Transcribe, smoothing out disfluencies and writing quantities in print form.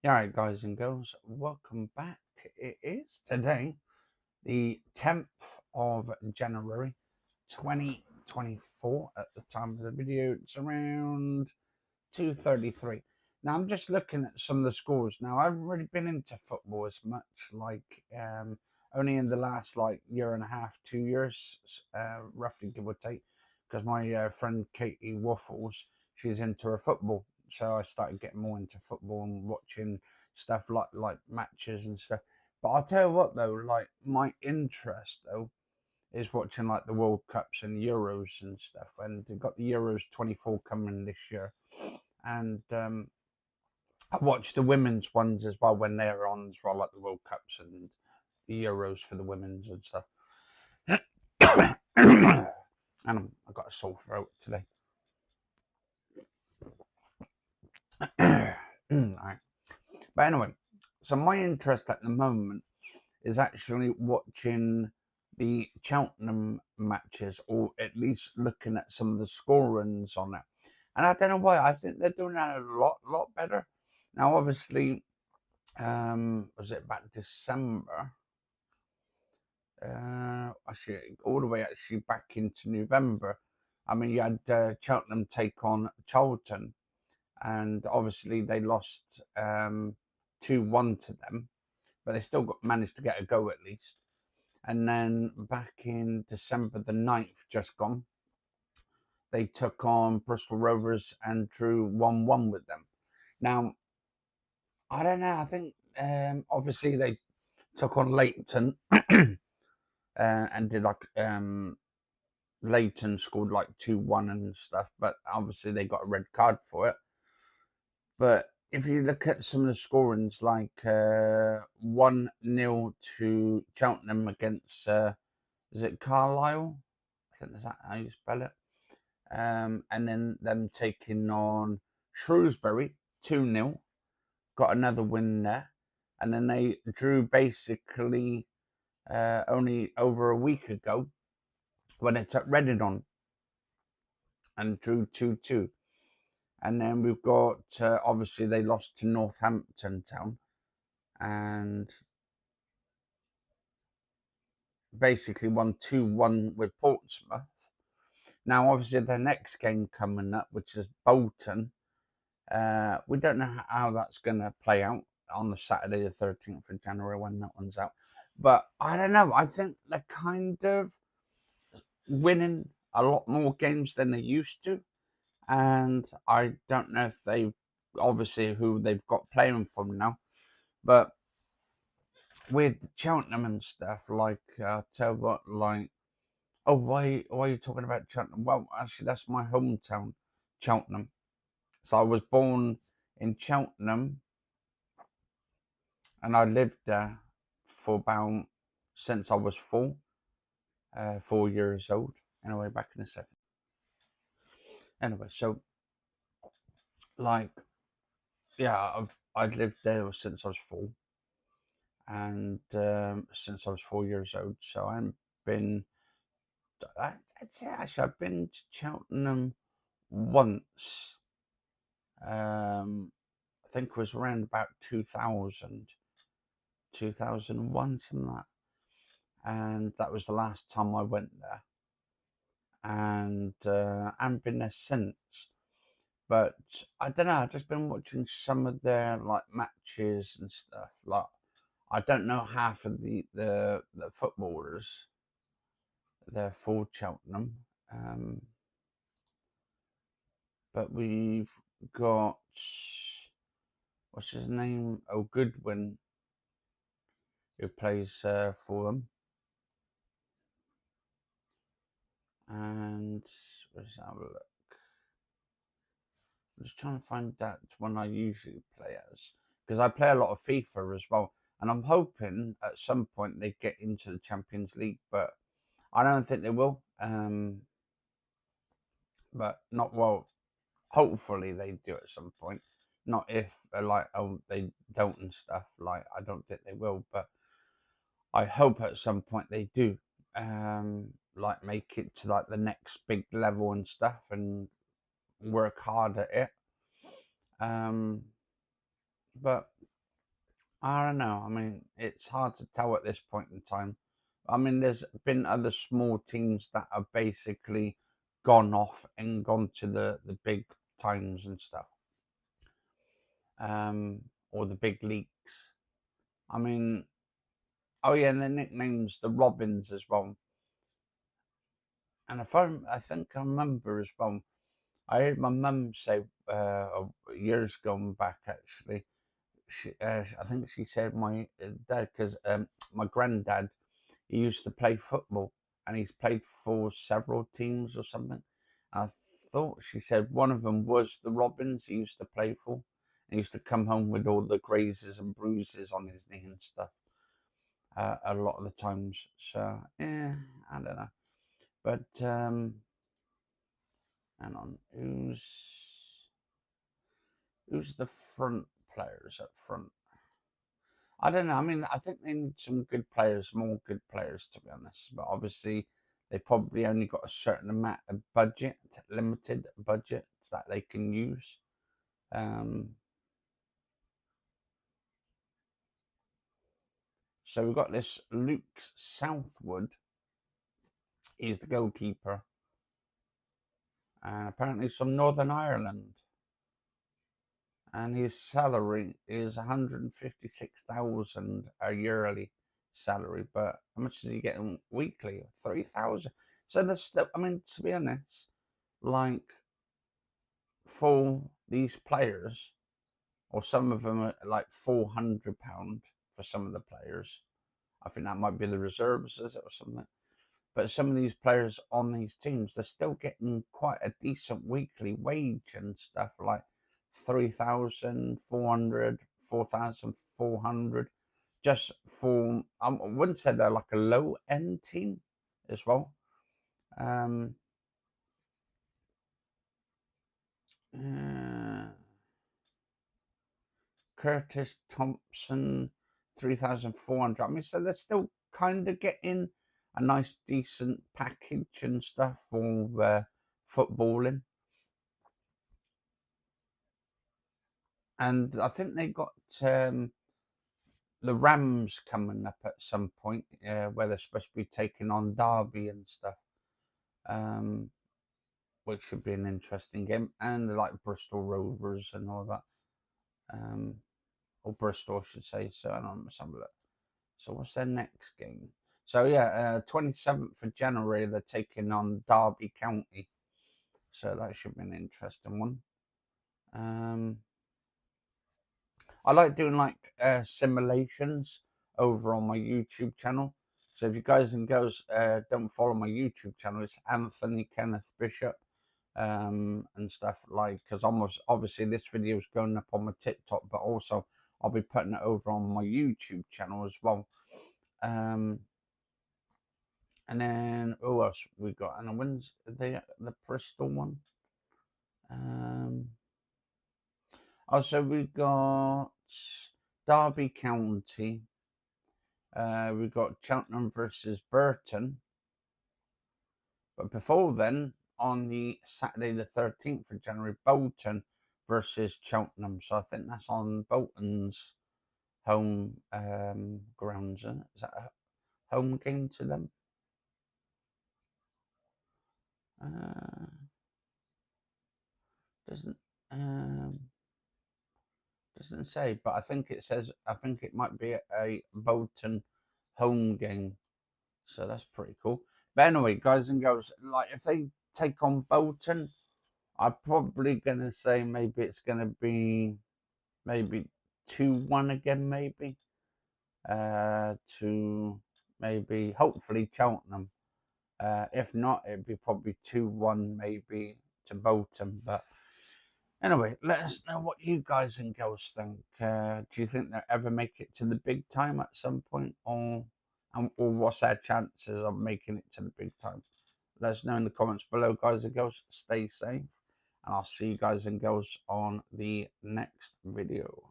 Yeah, right, guys and girls, welcome back. It is today, the 10th of January 2024. At the time of the video, it's around 2:33. Now, I'm just looking at some of the scores. Now, I haven't really been into football as much, only in the last year and a half, 2 years, roughly give or take, because my friend Katie Waffles, she's into her football, so I started getting more into football and watching stuff like matches and stuff. But I'll tell you what though, like my interest though is watching like the World Cups and Euros and stuff. And they've got the Euros 24 coming this year, and I watch the women's ones as well when they're on as well, like the World Cups and the Euros for the women's and stuff. And I got a sore throat today. Right. But anyway, so my interest at the moment is actually watching the Cheltenham matches, or at least looking at some of the scorings on it. And I don't know why. I think they're doing that a lot better. Now, obviously, was it back December? Actually, all the way actually back into November. I mean, you had Cheltenham take on Charlton, and obviously they lost 2-1 to them, but they still managed to get a go at least. And then back in December the 9th, just gone, they took on Bristol Rovers and drew 1-1 with them. Now, I don't know. I think obviously they took on Leighton and did Leighton scored like 2-1 and stuff, but obviously they got a red card for it. But if you look at some of the scorings, like 1-0 to Cheltenham against, is it Carlisle? I think that's how you spell it. And then them taking on Shrewsbury 2-0, got another win there. And then they drew basically only over a week ago when they took Reading on and drew 2-2. And then we've got, obviously, they lost to Northampton Town and basically won 2-1 with Portsmouth. Now, obviously, their next game coming up, which is Bolton, we don't know how that's going to play out on the Saturday, the 13th of January, when that one's out. But I don't know. I think they're kind of winning a lot more games than they used to. And I don't know if they've obviously who they've got playing from now. But with Cheltenham and stuff, tell what, oh, why are you talking about Cheltenham? Well, actually, that's my hometown, Cheltenham. So I was born in Cheltenham, and I lived there for about since I was 4 years old. Anyway, back in a second. Anyway, so like, yeah, I've lived there since I was 4, and since I was 4 years old. So been, I'd say actually I've been to Cheltenham once. I think it was around about 2000, 2001, something like that. And that was the last time I went there. And I haven't been there since. But I don't know, I've just been watching some of their like matches and stuff. Like I don't know half of the footballers. They're for Cheltenham. But we've got, what's his name? Oh, Goodwin, who plays for them. And let's have a look. I'm just trying to find that one I usually play as, because I play a lot of FIFA as well, and I'm hoping at some point they get into the Champions League, but I don't think they will. But not well. Hopefully they do at some point. Not if they don't and stuff. Like I don't think they will, but I hope at some point they do. Like make it to like the next big level and stuff, and work hard at it. But I don't know. I mean, it's hard to tell at this point in time. I mean, there's been other small teams that have basically gone off and gone to the big times and stuff, or the big leagues. I mean, oh yeah, and their nicknames the Robins as well. And I think I remember as well. I heard my mum say years gone back actually. I think she said my dad, because my granddad, he used to play football and he's played for several teams or something. I thought she said one of them was the Robins he used to play for. He used to come home with all the grazes and bruises on his knee and stuff a lot of the times. So, yeah, I don't know. But, hang on, who's the front players up front? I don't know. I mean, I think they need some good players, more good players, to be honest. But obviously, they probably only got a certain amount of budget, limited budget that they can use. Um, so we've got this Luke Southwood. He's the goalkeeper, and apparently he's from Northern Ireland. And his salary is 156,000 a yearly salary. But how much is he getting weekly? 3,000. So there's still, I mean, to be honest, like for these players, or some of them are like £400 for some of the players. I think that might be the reserves, is it, or something? But some of these players on these teams, they're still getting quite a decent weekly wage and stuff, like 3,400, 4,400, just for, I wouldn't say they're like a low end team as well. Um, uh, Curtis Thompson, 3,400. I mean, so they're still kind of getting a nice, decent package and stuff for footballing. And I think they got the Rams coming up at some point, where they're supposed to be taking on Derby and stuff, um, which should be an interesting game. And like Bristol Rovers and all that, or Bristol, I should say. So I don't know, so what's their next game? So yeah, 27th of January they're taking on Derby County. So that should be an interesting one. I like doing like simulations over on my YouTube channel. So if you guys and girls don't follow my YouTube channel, it's Anthony Kenneth Bishop, and stuff, like, because almost obviously this video is going up on my TikTok, but also I'll be putting it over on my YouTube channel as well. Um, and then who else we got? And when's the Bristol one? Also we got Derby County. We've got Cheltenham versus Burton. But before then, on the Saturday the 13th of January, Bolton versus Cheltenham. So I think that's on Bolton's home grounds. Isn't it? Is that a home game to them? Uh, doesn't doesn't say, but I think it says. I think it might be a Bolton home game. So that's pretty cool. But anyway, guys and girls, like if they take on Bolton, I'm probably gonna say maybe it's gonna be maybe 2-1 again, maybe. To maybe hopefully Cheltenham. If not, it'd be probably 2-1 maybe to Bolton. But anyway, let us know what you guys and girls think. Do you think they'll ever make it to the big time at some point, or what's our chances of making it to the big time? Let us know in the comments below, guys and girls. Stay safe, and I'll see you guys and girls on the next video.